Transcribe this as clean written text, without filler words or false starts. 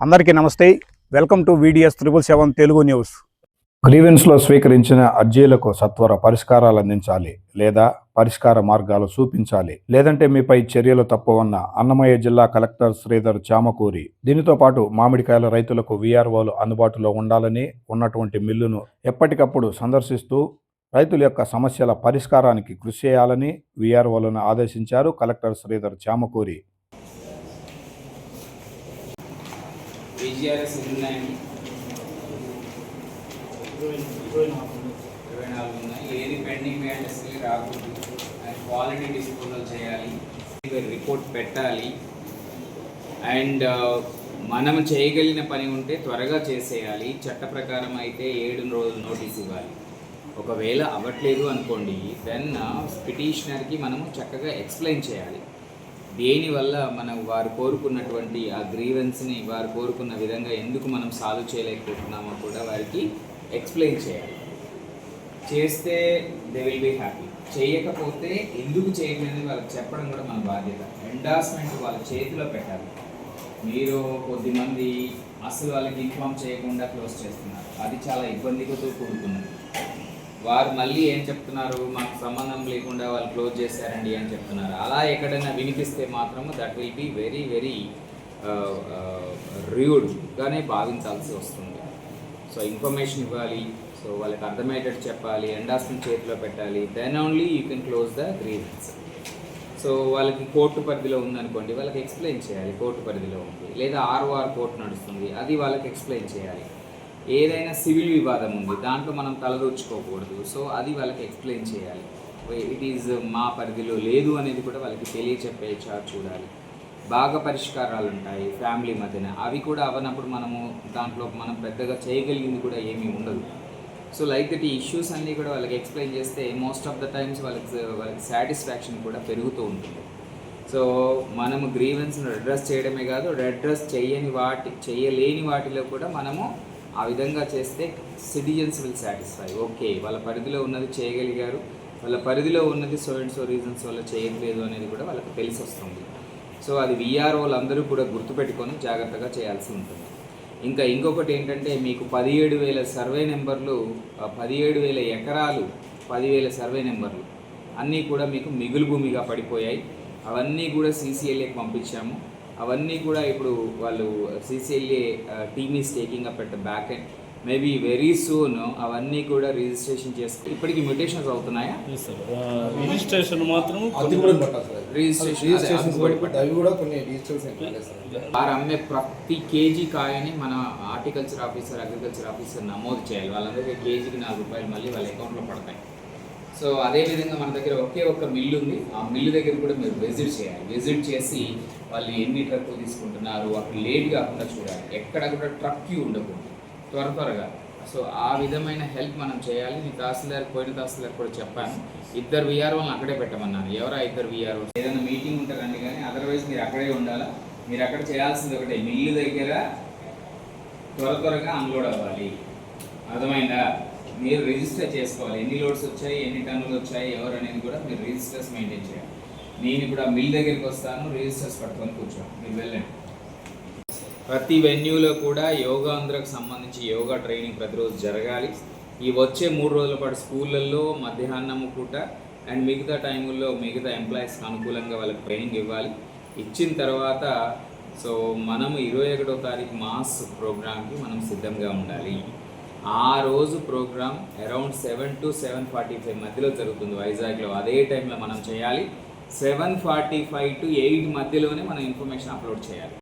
అందరికీ నమస్తే. Welcome to VDS 777 Telugu news. గ్రీవెన్స్లో స్వీకరించిన అర్జీలకు సత్వర పరిష్కారాలు అందించాలి లేదా పరిష్కార మార్గాలు చూపించాలి, లేదంటే మీపై చర్యలు తప్పవన్న అన్నమయ్య జిల్లా కలెక్టర్ శ్రీధర్ చామకూరి. దీనితో పాటు మామిడికాయల రైతులకు VROలు అందుబాటులో ఉండాలని, ఉన్నటువంటి మిల్లును ఎప్పటికప్పుడు సందర్శిస్తూ రైతుల యొక్క సమస్యల పరిష్కారానికి కృషి చేయాలని VROలను ఆదేశించారు కలెక్టర్ శ్రీధర్ చామకూరి. VGRS ఉన్నాయండి, 24 ఉన్నాయి. ఏది పెండింగ్ అసలు రాకూడదు, క్వాలిటీ డిస్పోజల్ చేయాలి, రిపోర్ట్ పెట్టాలి. అండ్ మనం చేయగలిగిన పని ఉంటే త్వరగా చేసేయాలి. చట్ట ప్రకారం అయితే 7 రోజులు నోటీస్ ఇవ్వాలి. ఒకవేళ అవ్వట్లేదు అనుకోండి, దెన్ పిటిషనర్కి మనము చక్కగా ఎక్స్ప్లెయిన్ చేయాలి. దేనివల్ల మనం వారు కోరుకున్నటువంటి ఆ గ్రీవెన్స్ని వారు కోరుకున్న విధంగా ఎందుకు మనం సాల్వ్ చేయలేకపోతున్నామో కూడా వారికి ఎక్స్ప్లెయిన్ చేయాలి. చేస్తే దే విల్ బీ హ్యాపీ. చేయకపోతే ఎందుకు చేయలేదని వాళ్ళకి చెప్పడం కూడా మన బాధ్యత. ఎండార్స్మెంట్ వాళ్ళ చేతిలో పెట్టాలి. మీరు కొద్దిమంది అసలు వాళ్ళకి ఇన్ఫామ్ చేయకుండా క్లోజ్ చేస్తున్నారు, అది చాలా ఇబ్బందితో కూడుకున్నది. వారు మళ్ళీ ఏం చెప్తున్నారు, మాకు సంబంధం లేకుండా వాళ్ళు క్లోజ్ చేశారండి అని చెప్తున్నారు. అలా ఎక్కడైనా వినిపిస్తే మాత్రము that will be very very ర్యూడ్గానే భావించాల్సి వస్తుంది. సో ఇన్ఫర్మేషన్ ఇవ్వాలి, సో వాళ్ళకి అర్థమయ్యేటట్టు చెప్పాలి, ఎండార్స్మెంట్ చేతిలో పెట్టాలి. Then only you can close the grievance. So వాళ్ళకి కోర్టు పరిధిలో ఉందనుకోండి, వాళ్ళకి ఎక్స్ప్లెయిన్ చేయాలి కోర్టు పరిధిలో ఉంది, లేదా ROR కోర్టు నడుస్తుంది, అది వాళ్ళకి ఎక్స్ప్లెయిన్ చేయాలి. ఏదైనా సివిల్ వివాదం ఉంది, దాంట్లో మనం తలదూర్చుకోకూడదు, సో అది వాళ్ళకి ఎక్స్ప్లెయిన్ చేయాలి. ఇట్ ఈజ్ మా పరిధిలో లేదు అనేది కూడా వాళ్ళకి తెలియచెప్పే చూడాలి. బాగా పరిష్కారాలు ఉంటాయి ఫ్యామిలీ మధ్యన, అవి కూడా అవనప్పుడు మనము దాంట్లో మనం పెద్దగా చేయగలిగింది కూడా ఏమీ ఉండదు. సో లైక్ దట్ ఈ ఇష్యూస్ అన్నీ కూడా వాళ్ళకి ఎక్స్ప్లెయిన్ చేస్తే మోస్ట్ ఆఫ్ ద టైమ్స్ వాళ్ళకి సాటిస్ఫాక్షన్ కూడా పెరుగుతూ ఉంటుంది. సో మనము గ్రీవెన్స్ను అడ్రస్ చేయడమే కాదు, అడ్రస్ చేయలేని వాటిలో కూడా మనము ఆ విధంగా చేస్తే సిటిజన్స్ విల్ సాటిస్ఫై. ఓకే, వాళ్ళ పరిధిలో ఉన్నది చేయగలిగారు, వాళ్ళ పరిధిలో ఉన్నది సో అండ్ సో రీజన్స్ వల్ల చేయట్లేదు అనేది కూడా వాళ్ళకి తెలిసి వస్తుంది. సో అది VROలు అందరూ కూడా గుర్తుపెట్టుకొని జాగ్రత్తగా చేయాల్సి ఉంటుంది. ఇంకా ఇంకొకటి ఏంటంటే, మీకు 17,000 సర్వే నెంబర్లు, 17,000 ఎకరాలు, 10,000 సర్వే నెంబర్లు అన్నీ కూడా మీకు మిగులు భూమిగా పడిపోయాయి. అవన్నీ కూడా CCLAకి పంపించాము. అవన్నీ కూడా ఇప్పుడు వాళ్ళు CCLA team is taking up at the back end. Maybe very soon అవన్నీ కూడా రిజిస్ట్రేషన్ చేస్తే ఇప్పటికి మ్యూటేషన్స్ అవుతున్నాయా? రిజిస్ట్రేషన్ మాత్రం వారు అమ్మే ప్రతి కేజీ కాయని మన హార్టికల్చర్ ఆఫీసర్, అగ్రికల్చర్ ఆఫీసర్ నమోదు చేయాలి. వాళ్ళందరికీ కేజీకి ₹4 మళ్ళీ వాళ్ళ అకౌంట్లో పడతాయి. సో అదేవిధంగా మన దగ్గర ఒకే ఒక్క మిల్లు ఉంది. ఆ మిల్లు దగ్గర కూడా మీరు విజిట్ చేయాలి. విజిట్ చేసి వాళ్ళు ఎన్ని ట్రక్కులు తీసుకుంటున్నారు, అక్కడ లేట్ కాకుండా చూడాలి. ఎక్కడ కూడా ట్రక్ క్యూ ఉండకూడదు, త్వరగా. సో ఆ విధమైన హెల్ప్ మనం చేయాలి. నేను పోయిన తహసీల్దార్ కూడా చెప్పాను, 2 VROలను అక్కడే పెట్టమన్నాను. ఎవరా 2 VRO? ఏదైనా మీటింగ్ ఉంటారండి, కానీ అదర్వైజ్ మీరు అక్కడే ఉండాలా. మీరు అక్కడ చేయాల్సింది ఒకటే, మిల్లు దగ్గర త్వరగా అన్లోడ్ అవ్వాలి. అర్థమైందా? మీరు రిజిస్టర్ చేసుకోవాలి. ఎన్ని లోడ్స్ వచ్చాయి, ఎన్ని టన్నులు వచ్చాయి, ఎవరు అనేది కూడా మీరు రిజిస్టర్స్ మెయింటైన్ చేయాలి. నేను ఇప్పుడు ఆ మిల్ దగ్గరికి వస్తాను, రిజిస్టర్స్ పట్టుకొని కూర్చోండి, మీరు వెళ్ళండి. ప్రతి వెన్యూలో కూడా యోగాంధ్రకు సంబంధించి యోగా ట్రైనింగ్ ప్రతిరోజు జరగాలి. ఈ వచ్చే 3 రోజుల పాటు స్కూళ్ళల్లో మధ్యాహ్నము పూట అండ్ మిగతా టైముల్లో మిగతా ఎంప్లాయీస్కి అనుకూలంగా వాళ్ళకి ట్రైనింగ్ ఇవ్వాలి. ఇచ్చిన తర్వాత సో మనము 21వ తారీఖు మాస్ ప్రోగ్రామ్కి మనం సిద్ధంగా ఉండాలి. ఆ రోజు ప్రోగ్రామ్ అరౌండ్ 7 to 7:45 మధ్యలో జరుగుతుంది వైజాగ్లో. అదే టైంలో మనం చేయాలి. 7:45 to 8 మధ్యలోనే మనం ఇన్ఫర్మేషన్ అప్లోడ్ చేయాలి.